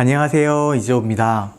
안녕하세요, 이재호입니다.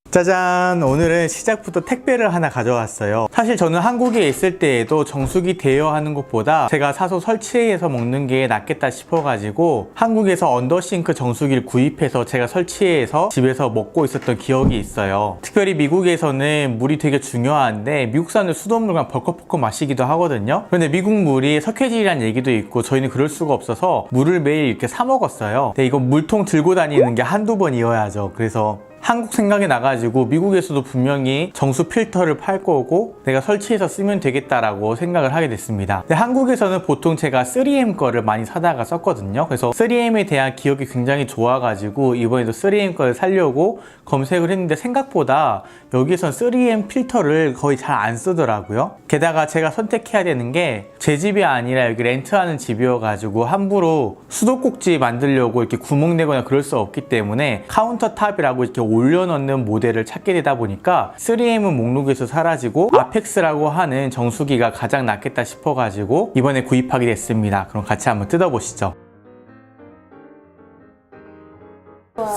짜잔! 오늘은 시작부터 택배를 하나 가져왔어요. 사실 저는 한국에 있을 때에도 정수기 대여하는 것보다 제가 사서 설치해서 먹는 게 낫겠다 싶어가지고 한국에서 언더싱크 정수기를 구입해서 제가 설치해서 집에서 먹고 있었던 기억이 있어요. 특별히 미국에서는 물이 되게 중요한데 미국산은 수돗물만 벌컥벌컥 마시기도 하거든요. 그런데 미국 물이 석회질이라는 얘기도 있고 저희는 그럴 수가 없어서 물을 매일 이렇게 사 먹었어요. 근데 이거 물통 들고 다니는 게 한두 번이어야죠. 그래서 한국 생각이 나가지고 미국에서도 분명히 정수 필터를 팔 거고 내가 설치해서 쓰면 되겠다라고 생각을 하게 됐습니다. 근데 한국에서는 보통 제가 3M 거를 많이 사다가 썼거든요. 그래서 3M에 대한 기억이 굉장히 좋아가지고 이번에도 3M 거를 사려고 검색을 했는데 생각보다 여기선 3M 필터를 거의 잘 안 쓰더라고요. 게다가 제가 선택해야 되는 게 제 집이 아니라 여기 렌트하는 집이어가지고 함부로 수도꼭지 만들려고 이렇게 구멍 내거나 그럴 수 없기 때문에 카운터탑이라고 이렇게 올려놓는 모델을 찾게 되다 보니까 3M은 목록에서 사라지고 아펙스라고 하는 정수기가 가장 낫겠다 싶어가지고 이번에 구입하게 됐습니다. 그럼 같이 한번 뜯어보시죠.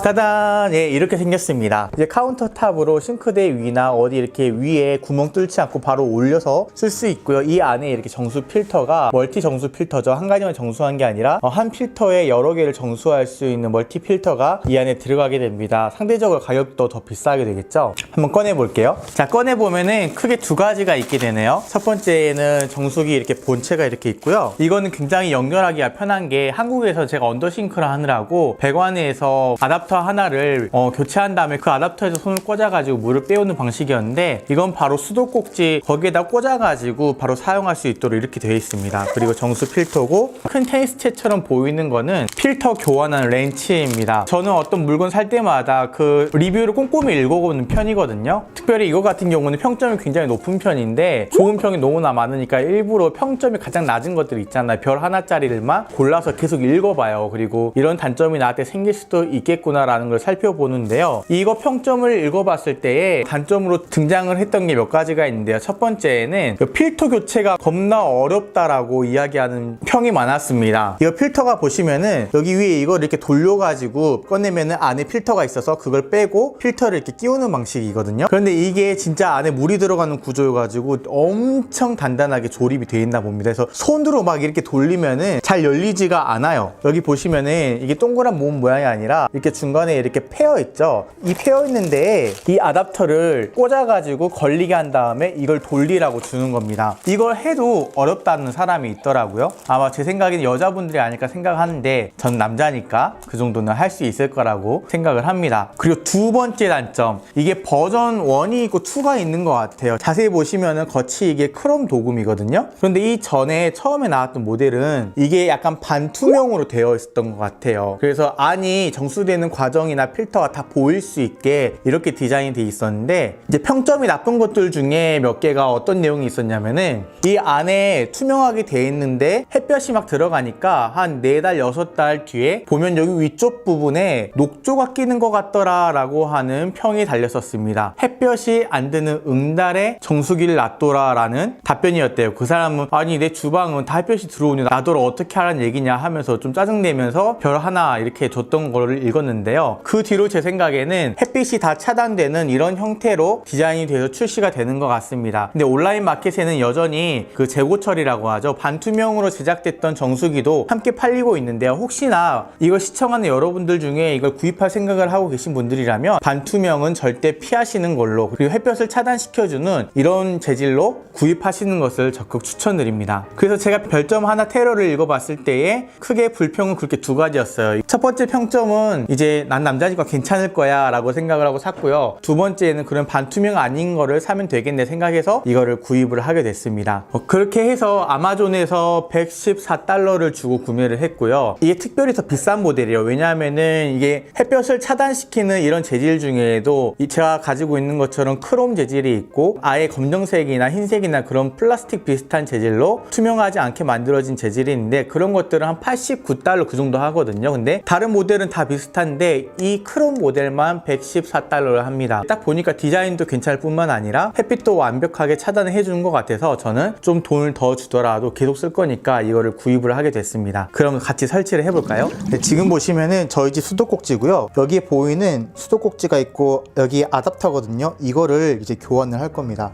짜잔! 예, 이렇게 생겼습니다. 이제 카운터탑으로 싱크대 위나 어디 이렇게 위에 구멍 뚫지 않고 바로 올려서 쓸 수 있고요. 이 안에 이렇게 정수 필터가 멀티 정수 필터죠. 한 가지만 정수한 게 아니라 한 필터에 여러 개를 정수할 수 있는 멀티 필터가 이 안에 들어가게 됩니다. 상대적으로 가격도 더 비싸게 되겠죠? 한번 꺼내 볼게요. 자, 꺼내 보면은 크게 두 가지가 있게 되네요. 첫 번째는 정수기 이렇게 본체가 이렇게 있고요. 이거는 굉장히 연결하기가 편한 게 한국에서 제가 언더싱크를 하느라고 배관에서 아답터 하나를 교체한 다음에 그 아답터에서 손을 꽂아가지고 물을 빼오는 방식이었는데 이건 바로 수도꼭지 거기에다 꽂아가지고 바로 사용할 수 있도록 이렇게 되어 있습니다. 그리고 정수 필터고 큰 테니스채처럼 보이는 거는 필터 교환하는 렌치입니다. 저는 어떤 물건 살 때마다 그 리뷰를 꼼꼼히 읽어보는 편이거든요. 특별히 이거 같은 경우는 평점이 굉장히 높은 편인데 좋은 평이 너무나 많으니까 일부러 평점이 가장 낮은 것들 있잖아요. 별 하나짜리를만 골라서 계속 읽어봐요. 그리고 이런 단점이 나한테 생길 수도 있겠구나 라는 걸 살펴보는데요. 이거 평점을 읽어봤을 때에 단점으로 등장을 했던 게 몇 가지가 있는데요. 첫 번째는 필터 교체가 겁나 어렵다라고 이야기하는 평이 많았습니다. 이거 필터가 보시면은 여기 위에 이걸 이렇게 돌려가지고 꺼내면은 안에 필터가 있어서 그걸 빼고 필터를 이렇게 끼우는 방식이거든요. 그런데 이게 진짜 안에 물이 들어가는 구조여가지고 엄청 단단하게 조립이 되어 있나 봅니다. 그래서 손으로 막 이렇게 돌리면은 잘 열리지가 않아요. 여기 보시면은 이게 동그란 몸 모양이 아니라 이렇게 중간에 이렇게 패여 있죠. 이 패여 있는데 이 아답터를 꽂아가지고 걸리게 한 다음에 이걸 돌리라고 주는 겁니다. 이걸 해도 어렵다는 사람이 있더라고요. 아마 제 생각에는 여자분들이 아닐까 생각하는데 전 남자니까 그 정도는 할 수 있을 거라고 생각을 합니다. 그리고 두 번째 단점, 이게 버전 1이 있고 2가 있는 것 같아요. 자세히 보시면은 겉이 이게 크롬 도금이거든요. 그런데 이 전에 처음에 나왔던 모델은 이게 약간 반투명으로 되어 있었던 것 같아요. 그래서 안이 정수되는 과정이나 필터가 다 보일 수 있게 이렇게 디자인이 돼 있었는데 이제 평점이 나쁜 것들 중에 몇 개가 어떤 내용이 있었냐면은 이 안에 투명하게 돼 있는데 햇볕이 막 들어가니까 한 4달, 6달 뒤에 보면 여기 위쪽 부분에 녹조가 끼는 것 같더라 라고 하는 평이 달렸었습니다. 햇볕이 안 드는 응달에 정수기를 놔둬라 라는 답변이었대요. 그 사람은 아니 내 주방은 다 햇볕이 들어오니 놔둬라 어떻게 하라는 얘기냐 하면서 좀 짜증내면서 별 하나 이렇게 줬던 거를 읽었는데요. 그 뒤로 제 생각에는 햇빛이 다 차단되는 이런 형태로 디자인이 돼서 출시가 되는 것 같습니다. 근데 온라인 마켓에는 여전히 그 재고 처리라고 하죠. 반투명으로 제작됐던 정수기도 함께 팔리고 있는데요. 혹시나 이걸 시청하는 여러분들 중에 이걸 구입할 생각을 하고 계신 분들이라면 반투명은 절대 피하시는 걸로, 그리고 햇볕을 차단시켜주는 이런 재질로 구입하시는 것을 적극 추천드립니다. 그래서 제가 별점 하나 테러를 읽어봤을 때에 크게 불평은 그렇게 두 가지였어요. 첫 번째 평점은 이제 난 남자니까 괜찮을 거야 라고 생각을 하고 샀고요. 두 번째는 그런 반투명 아닌 거를 사면 되겠네 생각해서 이거를 구입을 하게 됐습니다. 그렇게 해서 아마존에서 $114를 주고 구매를 했고요. 이게 특별히 더 비싼 모델이에요. 왜냐하면은 이게 햇볕을 차단시키는 이런 재질 중에도 제가 가지고 있는 것처럼 크롬 재질이 있고 아예 검정색이나 흰색이나 그런 플라스틱 비슷한 재질로 투명하지 않게 만들어진 재질이 있는데 그런 것들은 한 $89 그 정도 하거든요. 근데 다른 모델은 다 비슷한 비슷한데 이 크롬 모델만 114달러를 합니다. 딱 보니까 디자인도 괜찮을 뿐만 아니라 햇빛도 완벽하게 차단을 해주는 것 같아서 저는 좀 돈을 더 주더라도 계속 쓸 거니까 이거를 구입을 하게 됐습니다. 그럼 같이 설치를 해볼까요? 네, 지금 보시면은 저희 집 수도꼭지고요. 여기에 보이는 수도꼭지가 있고 여기 아답터거든요. 이거를 이제 교환을 할 겁니다.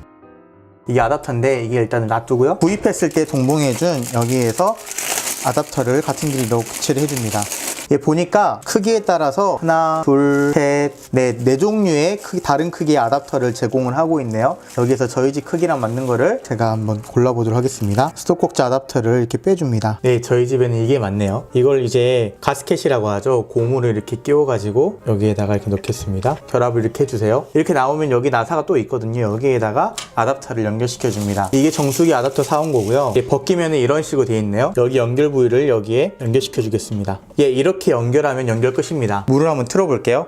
이게 아답터인데 이게 일단은 놔두고요. 구입했을 때 동봉해준 여기에서 아답터를 같은 길이로 교체를 해줍니다. 예, 보니까 크기에 따라서 하나, 둘, 셋, 넷, 네 종류의 다른 크기의 아답터를 제공을 하고 있네요. 여기서 저희 집 크기랑 맞는 거를 제가 한번 골라보도록 하겠습니다. 수도꼭지 아답터를 이렇게 빼줍니다. 네, 저희 집에는 이게 맞네요. 이걸 이제 가스켓이라고 하죠. 고무를 이렇게 끼워가지고 여기에다가 이렇게 넣겠습니다. 결합을 이렇게 해주세요. 이렇게 나오면 여기 나사가 또 있거든요. 여기에다가 아답터를 연결시켜줍니다. 이게 정수기 아답터 사온 거고요. 벗기면 이런 식으로 되어 있네요. 여기 연결 부위를 여기에 연결시켜 주겠습니다. 예, 이렇게 연결하면 연결 끝입니다. 물을 한번 틀어볼게요.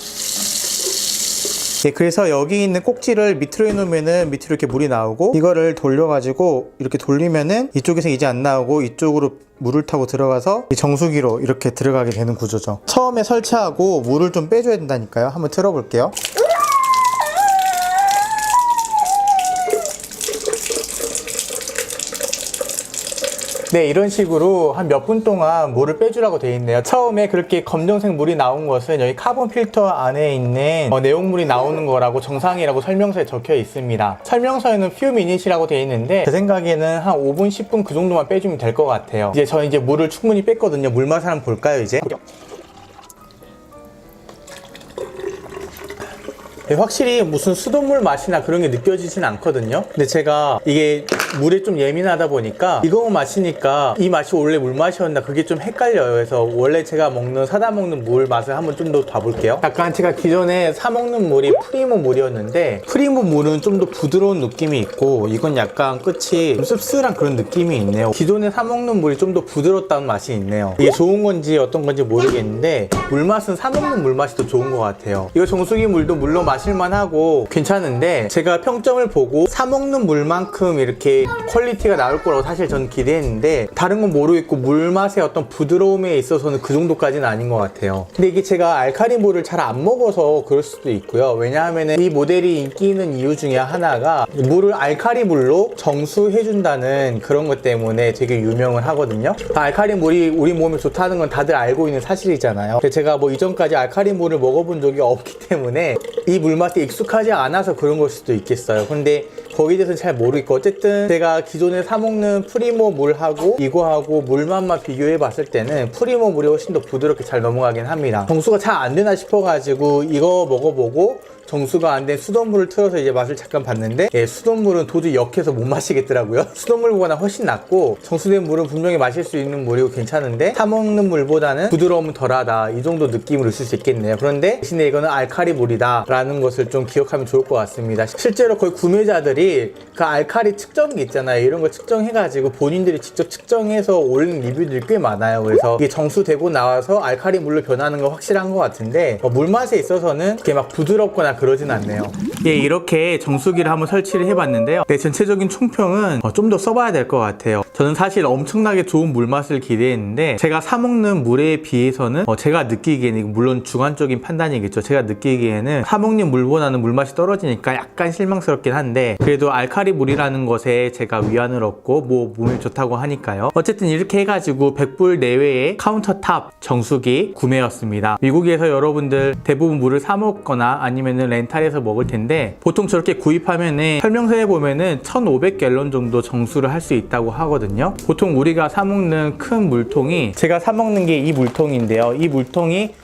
예, 그래서 여기 있는 꼭지를 밑으로 해놓으면은 밑으로 이렇게 물이 나오고, 이거를 돌려가지고 이렇게 돌리면은 이쪽에서 이제 안 나오고 이쪽으로 물을 타고 들어가서 이 정수기로 이렇게 들어가게 되는 구조죠. 처음에 설치하고 물을 좀 빼줘야 된다니까요. 한번 틀어볼게요. 네, 이런 식으로 한 몇 분 동안 물을 빼주라고 되어 있네요. 처음에 그렇게 검정색 물이 나온 것은 여기 카본 필터 안에 있는 내용물이 나오는 거라고 정상이라고 설명서에 적혀 있습니다. 설명서에는 few minutes이라고 되어 있는데 제 생각에는 한 5분, 10분 그 정도만 빼주면 될 것 같아요. 이제 저는 이제 물을 충분히 뺐거든요. 물 맛을 한번 볼까요, 이제? 네, 확실히 무슨 수돗물 맛이나 그런 게 느껴지진 않거든요. 근데 제가 이게 물에 좀 예민하다 보니까 이거 마시니까 이 맛이 원래 물 맛이었나 그게 좀 헷갈려요. 그래서 원래 제가 사다 먹는 물 맛을 한번 좀 더 봐볼게요. 약간 제가 기존에 사 먹는 물이 프리모 물이었는데 프리모 물은 좀 더 부드러운 느낌이 있고 이건 약간 끝이 좀 씁쓸한 그런 느낌이 있네요. 기존에 사 먹는 물이 좀 더 부드럽다는 맛이 있네요. 이게 좋은 건지 어떤 건지 모르겠는데 물 맛은 사 먹는 물 맛이 더 좋은 것 같아요. 이거 정수기 물도 물론 마실만하고 괜찮은데 제가 평점을 보고 사 먹는 물만큼 이렇게 퀄리티가 나올 거라고 사실 전 기대했는데 다른 건 모르겠고 물 맛의 어떤 부드러움에 있어서는 그 정도까지는 아닌 것 같아요. 근데 이게 제가 알칼리 물을 잘 안 먹어서 그럴 수도 있고요. 왜냐하면 이 모델이 인기 있는 이유 중에 하나가 물을 알칼리 물로 정수해준다는 그런 것 때문에 되게 유명을 하거든요. 알칼리 물이 우리 몸에 좋다는 건 다들 알고 있는 사실이잖아요. 제가 이전까지 알칼리 물을 먹어본 적이 없기 때문에 이 물맛에 익숙하지 않아서 그런 걸 수도 있겠어요. 근데 거기에 대해서는 잘 모르겠고 어쨌든 제가 기존에 사 먹는 프리모 물하고 이거하고 물맛만 비교해 봤을 때는 프리모 물이 훨씬 더 부드럽게 잘 넘어가긴 합니다. 정수가 잘 안 되나 싶어가지고 이거 먹어보고 정수가 안 된 수돗물을 틀어서 이제 맛을 잠깐 봤는데 수돗물은 도저히 역해서 못 마시겠더라고요. 수돗물보다 훨씬 낫고 정수된 물은 분명히 마실 수 있는 물이고 괜찮은데 사 먹는 물보다는 부드러움은 덜하다 이 정도 느낌을 있을 수 있겠네요. 그런데 대신에 이거는 알칼리 물이다 라는 것을 좀 기억하면 좋을 것 같습니다. 실제로 거의 구매자들이 그 알칼리 측정기 있잖아요. 이런 거 측정해가지고 본인들이 직접 측정해서 올린 리뷰들이 꽤 많아요. 그래서 이게 정수되고 나와서 알칼리 물로 변하는 거 확실한 것 같은데 물맛에 있어서는 그게 막 부드럽거나 그러진 않네요. 예, 이렇게 정수기를 한번 설치를 해봤는데요. 네, 전체적인 총평은 좀 더 써봐야 될 것 같아요. 저는 사실 엄청나게 좋은 물맛을 기대했는데 제가 사 먹는 물에 비해서는 제가 느끼기에는 물론 주관적인 판단이겠죠. 제가 느끼기에는 사 먹는 물보다는 물맛이 떨어지니까 약간 실망스럽긴 한데 그래도 알칼리 물이라는 것에 제가 위안을 얻고 몸에 좋다고 하니까요. 어쨌든 이렇게 해가지고 100불 내외의 카운터탑 정수기 구매였습니다. 미국에서 여러분들 대부분 물을 사 먹거나 아니면은 렌탈해서 먹을 텐데 보통 저렇게 구입하면은 설명서에 보면은 1500갤런 정도 정수를 할 수 있다고 하거든요. 보통 우리가 사 먹는 큰 물통이 제가 사 먹는 게 이 물통인데요. 이 물통이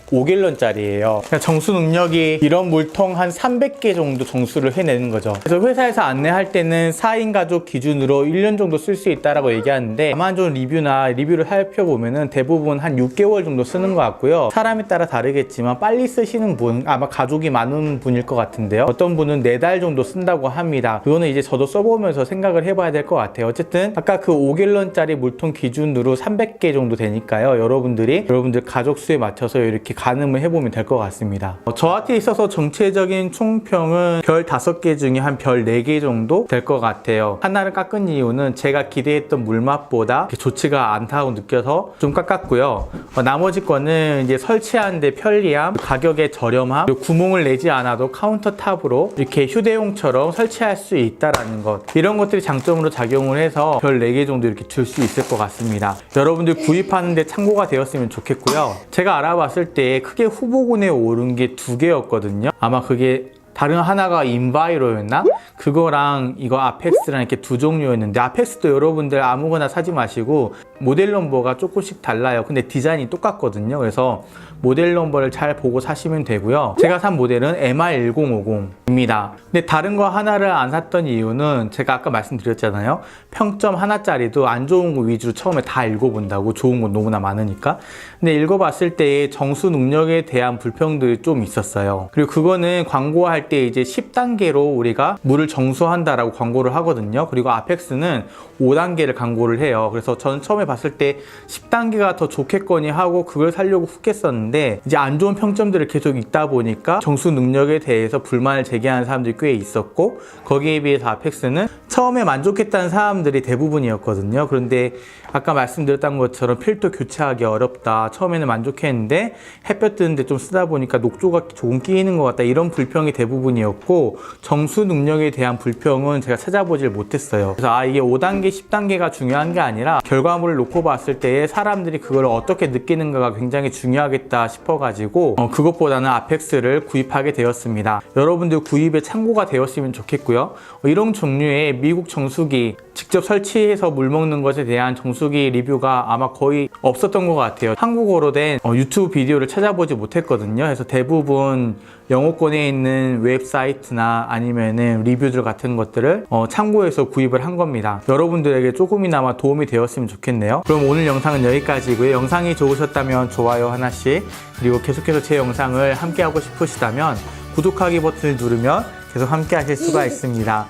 5갤런짜리예요. 정수 능력이 이런 물통 한 300개 정도 정수를 해내는 거죠. 그래서 회사에서 안내할 때는 4인 가족 기준으로 1년 정도 쓸 수 있다라고 얘기하는데 아마존 리뷰를 살펴보면은 대부분 한 6개월 정도 쓰는 것 같고요. 사람에 따라 다르겠지만 빨리 쓰시는 분, 아마 가족이 많은 분일 것 같은데요. 어떤 분은 4달 정도 쓴다고 합니다. 그거는 이제 저도 써보면서 생각을 해봐야 될 것 같아요. 어쨌든 아까 그 5갤런짜리 물통 기준으로 300개 정도 되니까요. 여러분들 가족 수에 맞춰서 이렇게 이렇게 가늠을 해보면 될 것 같습니다. 저한테 있어서 정체적인 총평은 별 5개 중에 한 별 4개 정도 될 것 같아요. 하나를 깎은 이유는 제가 기대했던 물맛보다 좋지가 않다고 느껴서 좀 깎았고요. 나머지 거는 이제 설치하는데 편리함, 가격의 저렴함, 그리고 구멍을 내지 않아도 카운터탑으로 이렇게 휴대용처럼 설치할 수 있다라는 것, 이런 것들이 장점으로 작용을 해서 별 4개 정도 이렇게 줄 수 있을 것 같습니다. 여러분들 구입하는데 참고가 되었으면 좋겠고요. 제가 알아봤을 때 크게 후보군에 오른 게 2개였거든요. 아마 그게 다른 하나가 인바이로였나? 그거랑 이거 아펙스랑 이렇게 2종류였는데, 아펙스도 여러분들 아무거나 사지 마시고 모델 넘버가 조금씩 달라요. 근데 디자인이 똑같거든요. 그래서 모델 넘버를 잘 보고 사시면 되고요. 제가 산 모델은 MR1050입니다. 근데 다른 거 하나를 안 샀던 이유는 제가 아까 말씀드렸잖아요. 평점 하나짜리도 안 좋은 거 위주로 처음에 다 읽어본다고, 좋은 거 너무나 많으니까. 근데 읽어봤을 때 정수 능력에 대한 불평들이 좀 있었어요. 그리고 그거는 광고할 때 이제 10단계로 우리가 물을 정수한다라고 광고를 하거든요. 그리고 아펙스는 5단계를 광고를 해요. 그래서 저는 처음에 봤을 때 10단계가 더 좋겠거니 하고 그걸 사려고 훅 했었는데, 이제 안 좋은 평점들을 계속 읽다 보니까 정수 능력에 대해서 불만을 제기하는 사람들이 꽤 있었고, 거기에 비해서 아펙스는 처음에 만족했다는 사람들이 대부분이었거든요. 그런데 아까 말씀드렸던 것처럼 필터 교체하기 어렵다, 처음에는 만족했는데 햇볕 뜨는데 좀 쓰다 보니까 녹조가 조금 끼이는 것 같다, 이런 불평이 대부분이었고, 정수 능력에 대한 불평은 제가 찾아보질 못했어요. 그래서 이게 5단계, 10단계가 중요한 게 아니라 결과물을 놓고 봤을 때 사람들이 그걸 어떻게 느끼는가가 굉장히 중요하겠다 싶어가지고 그것보다는 아펙스를 구입하게 되었습니다. 여러분들 구입에 참고가 되었으면 좋겠고요. 이런 종류의 미국 정수기, 직접 설치해서 물 먹는 것에 대한 정수기 리뷰가 아마 거의 없었던 것 같아요. 한국어로 된 유튜브 비디오를 찾아보지 못했거든요. 그래서 대부분 영어권에 있는 웹사이트나 아니면은 리뷰들 같은 것들을 참고해서 구입을 한 겁니다. 여러분들에게 조금이나마 도움이 되었으면 좋겠네요. 그럼 오늘 영상은 여기까지고요. 영상이 좋으셨다면 좋아요 하나씩, 그리고 계속해서 제 영상을 함께 하고 싶으시다면 구독하기 버튼을 누르면 계속 함께 하실 수가 있습니다.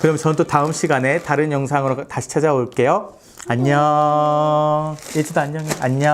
그럼 저는 또 다음 시간에 다른 영상으로 다시 찾아올게요. 안녕. 예지도 안녕해. 안녕.